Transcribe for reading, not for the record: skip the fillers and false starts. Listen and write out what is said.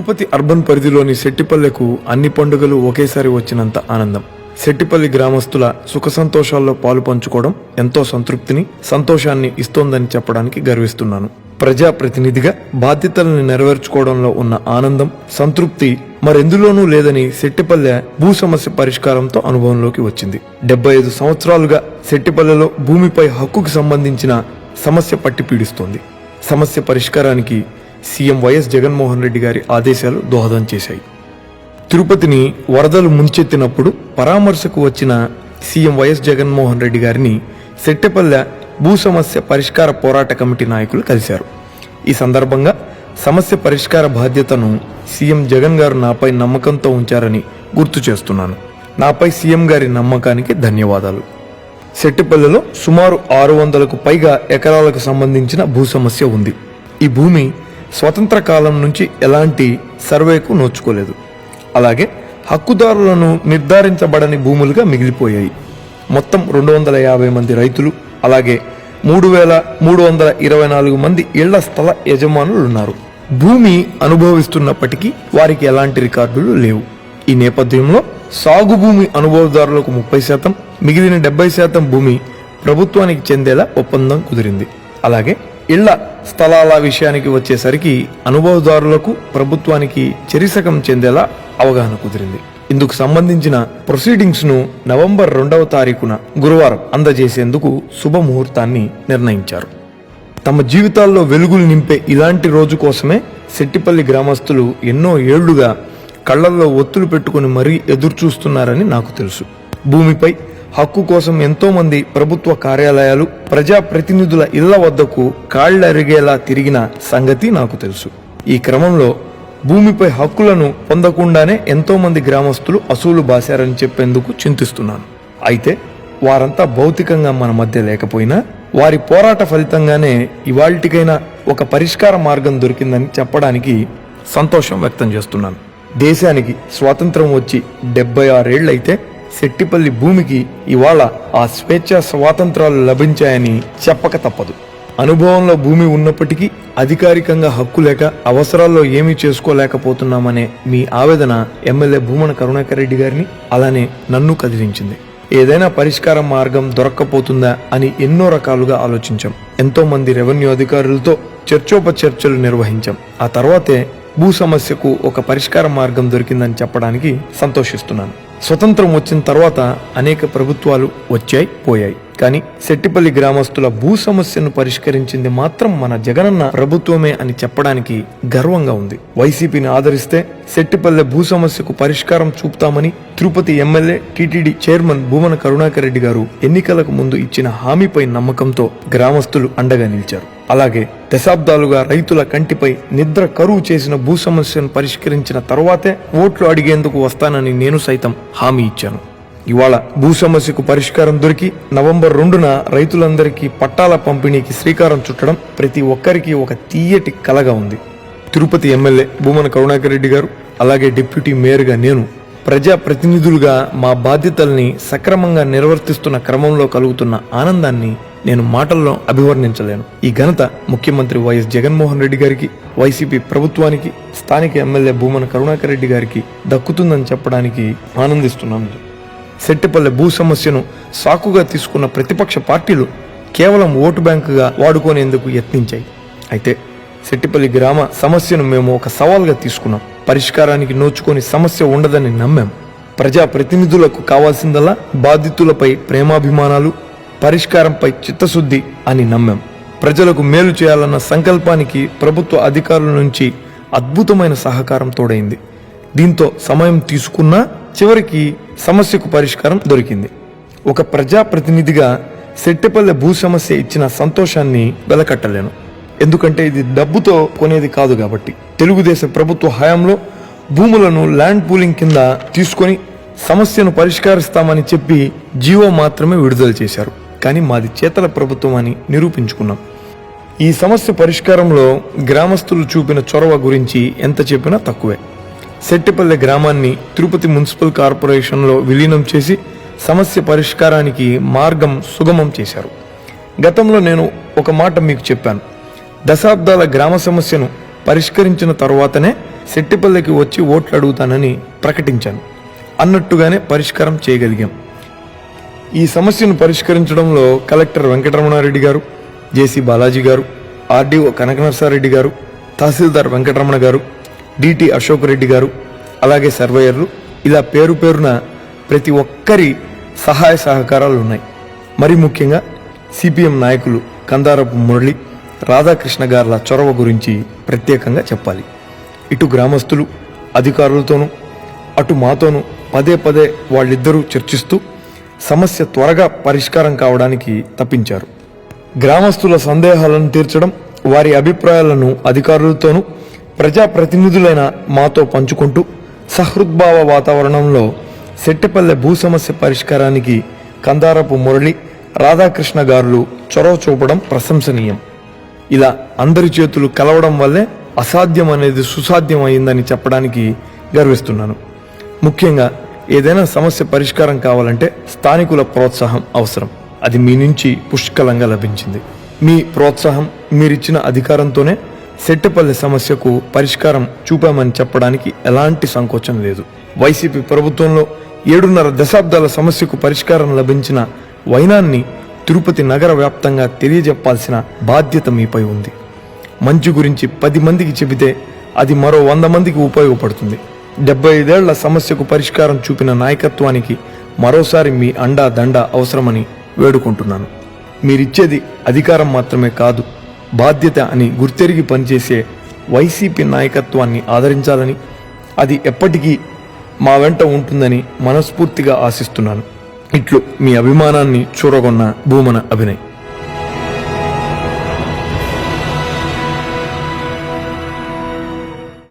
Tirupati urban పరిధిలోని సెట్టిపల్లెకు అన్ని పండుగలు ఒకేసారి వచ్చినంత ఆనందం. సెట్టిపల్లి గ్రామస్తుల సుఖ సంతోషాల్లో పాలు పంచుకోవడం ఎంతో సంతృప్తిని, సంతోషాన్ని ఇస్తోందని చెప్పడానికి గర్విస్తున్నాను. ప్రజాప్రతినిధిగా బాధ్యతలను నెరవేర్చుకోవడంలో ఉన్న ఆనందం, సంతృప్తి మరెందులోనూ లేదని సెట్టిపల్లె భూ సమస్య పరిష్కారంతో అనుభవంలోకి వచ్చింది. 75 సంవత్సరాలుగా సెట్టిపల్లెలో భూమిపై హక్కుకు సంబంధించిన సమస్య పట్టి పీడిస్తోంది. సమస్య పరిష్కారానికి సీఎం వైఎస్ జగన్మోహన్ రెడ్డి గారి ఆదేశాలు దోహదం చేశాయి. తిరుపతిని వరదలు ముంచెత్తినప్పుడు పరామర్శకు వచ్చిన సీఎం వైఎస్ జగన్మోహన్ రెడ్డి గారిని సెట్టిపల్లె భూ సమస్య పరిష్కార పోరాట కమిటీ నాయకులు కలిశారు. ఈ సందర్భంగా సమస్య పరిష్కార బాధ్యతను సీఎం జగన్ గారు నాపై నమ్మకంతో ఉంచారని గుర్తు చేస్తున్నాను. నాపై సీఎం గారి నమ్మకానికి ధన్యవాదాలు. సెట్టిపల్లెలో సుమారు 600కు పైగా ఎకరాలకు సంబంధించిన భూ సమస్య ఉంది. ఈ భూమి స్వతంత్ర కాలం నుంచి ఎలాంటి సర్వేకు నోచుకోలేదు. అలాగే హక్కుదారులను నిర్ధారించబడని భూములుగా మిగిలిపోయాయి. మొత్తం 250 మంది రైతులు, అలాగే 3324 మంది ఇళ్ల స్థల యజమానులున్నారు. భూమి అనుభవిస్తున్నప్పటికీ వారికి ఎలాంటి రికార్డులు లేవు. ఈ నేపథ్యంలో సాగు భూమి అనుభవదారులకు 30%, మిగిలిన 70% భూమి ప్రభుత్వానికి చెందేలా ఒప్పందం కుదిరింది. అలాగే ఇళ్ల స్థలాల విషయానికి వచ్చేసరికి అనుభవదారులకు ప్రభుత్వానికి చెరిసగం చెందేలా అవగాహన కుదిరింది. ఇందుకు సంబంధించిన ప్రొసీడింగ్స్ ను నవంబర్ 2వ తారీఖున గురువారం అందజేసేందుకు శుభముహూర్తాన్ని నిర్ణయించారు. తమ జీవితాల్లో వెలుగులు నింపే ఇలాంటి రోజు కోసమే సెట్టిపల్లి గ్రామస్తులు ఎన్నో ఏళ్లుగా కళ్లల్లో ఒత్తులు పెట్టుకుని మరీ ఎదురుచూస్తున్నారని నాకు తెలుసు. భూమిపై హక్కు కోసం ఎంతో మంది ప్రభుత్వ కార్యాలయాలు, ప్రజాప్రతినిధుల ఇళ్ల వద్దకు కాళ్లరిగేలా తిరిగిన సంగతి నాకు తెలుసు. ఈ క్రమంలో భూమిపై హక్కులను పొందకుండానే ఎంతో మంది గ్రామస్తులు అసూలు బాశారని చెప్పేందుకు చింతిస్తున్నాను. అయితే వారంతా భౌతికంగా మన మధ్య లేకపోయినా వారి పోరాట ఫలితంగానే ఇవాళ్టికైనా ఒక పరిష్కార మార్గం దొరికిందని చెప్పడానికి సంతోషం వ్యక్తం చేస్తున్నాను. దేశానికి స్వాతంత్రం వచ్చి 76 ఏళ్లైతే సెట్టిపల్లి భూమికి ఇవాళ ఆ స్వేచ్ఛ స్వాతంత్రాలు లభించాయని చెప్పక తప్పదు. అనుభవంలో భూమి ఉన్నప్పటికీ అధికారికంగా హక్కు లేక అవసరాల్లో ఏమీ చేసుకోలేకపోతున్నామనే మీ ఆవేదన ఎమ్మెల్యే భూమన కరుణాకర్ రెడ్డి గారిని, అలానే నన్ను కదిలించింది. ఏదైనా పరిష్కార మార్గం దొరక్కపోతుందా అని ఎన్నో రకాలుగా ఆలోచించాం. ఎంతో మంది రెవెన్యూ అధికారులతో చర్చోపచర్చలు నిర్వహించాం. ఆ తర్వాతే భూ సమస్యకు ఒక పరిష్కార మార్గం దొరికిందని చెప్పడానికి సంతోషిస్తున్నాను. స్వతంత్రం వచ్చిన తర్వాత అనేక ప్రభుత్వాలు వచ్చాయి, పోయాయి. కానీ సెట్టిపల్లి గ్రామస్తుల భూ సమస్యను పరిష్కరించింది మాత్రం మన జగనన్న ప్రభుత్వమే అని చెప్పడానికి గర్వంగా ఉంది. వైసీపీని ఆదరిస్తే సెట్టిపల్లె భూ సమస్యకు పరిష్కారం చూపుతామని Tirupati MLA TTD chairman Bhumana Karunakar Reddy గారు ఎన్నికలకు ముందు ఇచ్చిన హామీపై నమ్మకంతో గ్రామస్తులు అండగా నిలిచారు. అలాగే దశాబ్దాలుగా రైతుల కంటిపై నిద్ర కరువు చేసిన భూ సమస్యను పరిష్కరించిన తర్వాతే ఓట్లు అడిగేందుకు వస్తానని నేను సైతం హామీ ఇచ్చాను. ఇవాళ భూ సమస్యకు పరిష్కారం దొరికి నవంబర్ 2న రైతులందరికీ పట్టాల పంపిణీకి శ్రీకారం చుట్టడం ప్రతి ఒక్కరికి ఒక తీయటి కలగా ఉంది. తిరుపతి ఎమ్మెల్యే భూమన కరుణాకర్ రెడ్డి గారు, అలాగే డిప్యూటీ మేయర్గా నేను ప్రజాప్రతినిధులుగా మా బాధ్యతల్ని సక్రమంగా నిర్వర్తిస్తున్న క్రమంలో కలుగుతున్న ఆనందాన్ని నేను మాటల్లో అభివర్ణించలేను. ఈ ఘనత ముఖ్యమంత్రి వైఎస్ జగన్మోహన్ రెడ్డి గారికి, వైసీపీ ప్రభుత్వానికి, స్థానిక ఎమ్మెల్యే భూమన కరుణాకర్ రెడ్డి గారికి దక్కుతుందని చెప్పడానికి ఆనందిస్తున్నాను. సెట్టిపల్లె భూ సమస్యను సాకుగా తీసుకున్న ప్రతిపక్ష పార్టీలు కేవలం ఓటు బ్యాంకుగా వాడుకునేందుకు యత్నించాయి. అయితే సెట్టిపల్లి గ్రామ సమస్యను మేము ఒక సవాల్గా తీసుకున్నాం. పరిష్కారానికి నోచుకొని సమస్య ఉండదని నమ్మాం. ప్రజాప్రతినిధులకు కావాల్సిందల్లా బాధితులపై ప్రేమాభిమానాలు, పరిష్కారంపై చిత్తశుద్ధి అని నమ్మాం. ప్రజలకు మేలు చేయాలన్న సంకల్పానికి ప్రభుత్వ అధికారుల నుంచి అద్భుతమైన సహకారం తోడైంది. దీంతో సమయం తీసుకున్నా చివరికి సమస్యకు పరిష్కారం దొరికింది. ఒక ప్రజాప్రతినిధిగా సెట్టిపల్లె భూ సమస్య ఇచ్చిన సంతోషాన్ని వెలకట్టలేను. ఎందుకంటే ఇది డబ్బుతో కొనేది కాదు కాబట్టి. తెలుగుదేశం ప్రభుత్వ హయాంలో భూములను ల్యాండ్ పూలింగ్ కింద తీసుకొని సమస్యను పరిష్కరిస్తామని చెప్పి జీవో మాత్రమే విడుదల చేశారు. కానీ మాది చేతల ప్రభుత్వం అని నిరూపించుకున్నాం. ఈ సమస్య పరిష్కారంలో గ్రామస్తులు చూపిన చొరవ గురించి ఎంత చెప్పినా తక్కువే. సెట్టిపల్లె గ్రామాన్ని తిరుపతి మున్సిపల్ కార్పొరేషన్లో విలీనం చేసి సమస్య పరిష్కారానికి మార్గం సుగమం చేశారు. గతంలో నేను ఒక మాట మీకు చెప్పాను. దశాబ్దాల గ్రామ సమస్యను పరిష్కరించిన తరువాతనే సెట్టిపల్లెకి వచ్చి ఓట్లు అడుగుతానని ప్రకటించాను. అన్నట్టుగానే పరిష్కారం చేయగలిగాం. ఈ సమస్యను పరిష్కరించడంలో కలెక్టర్ వెంకటరమణారెడ్డి గారు, జేసీ బాలాజీ గారు, ఆర్డీఓ కనకనరసారెడ్డి గారు, తహసీల్దార్ వెంకటరమణ గారు, డిటి అశోక్ రెడ్డి గారు, అలాగే సర్వేయర్లు, ఇలా పేరు పేరున ప్రతి ఒక్కరి సహాయ సహకారాలు ఉన్నాయి. మరి ముఖ్యంగా సిపిఎం నాయకులు కందారపు మురళి, రాధాకృష్ణ గార్ల చొరవ గురించి ప్రత్యేకంగా చెప్పాలి. ఇటు గ్రామస్తులు అధికారులతోనూ అటు మాతోనూ పదే పదే వాళ్ళిద్దరూ చర్చిస్తూ సమస్య త్వరగా పరిష్కారం కావడానికి తప్పించారు. గ్రామస్తుల సందేహాలను తీర్చడం, వారి అభిప్రాయాలను అధికారులతోనూ ప్రజాప్రతినిధులైన మాతో పంచుకుంటూ సహృద్భావ వాతావరణంలో సెట్టిపల్లె భూ సమస్య పరిష్కారానికి కందారపు మురళి, రాధాకృష్ణ గారులు చొరవ చూపడం ప్రశంసనీయం. ఇలా అందరి చేతులు కలవడం వల్లే అసాధ్యం అనేది సుసాధ్యం అయిందని చెప్పడానికి గర్విస్తున్నాను. ముఖ్యంగా ఏదైనా సమస్య పరిష్కారం కావాలంటే స్థానికుల ప్రోత్సాహం అవసరం. అది మీ నుంచి పుష్కలంగా లభించింది. మీ ప్రోత్సాహం, మీరిచ్చిన అధికారంతోనే సెట్టిపల్లె సమస్యకు పరిష్కారం చూపామని చెప్పడానికి ఎలాంటి సంకోచం లేదు. వైసీపీ ప్రభుత్వంలో 7.5 దశాబ్దాల సమస్యకు పరిష్కారం లభించిన వైనాన్ని తిరుపతి నగర వ్యాప్తంగా తెలియజెప్పాల్సిన బాధ్యత మీపై ఉంది. మంచి గురించి 10 మందికి చెబితే అది మరో 100 మందికి ఉపయోగపడుతుంది. 75 ఏళ్ల సమస్యకు పరిష్కారం చూపిన నాయకత్వానికి మరోసారి మీ అండా దండ అవసరమని వేడుకుంటున్నాను. మీరిచ్చేది అధికారం మాత్రమే కాదు, బాధ్యత అని గుర్తెరిగి పనిచేసే వైసీపీ నాయకత్వాన్ని ఆదరించాలని, అది ఎప్పటికీ మా వెంట ఉంటుందని మనస్ఫూర్తిగా ఆశిస్తున్నాను. ఇట్లు మీ అభిమానాన్ని చూరగొన్న భూమన అభినయ్.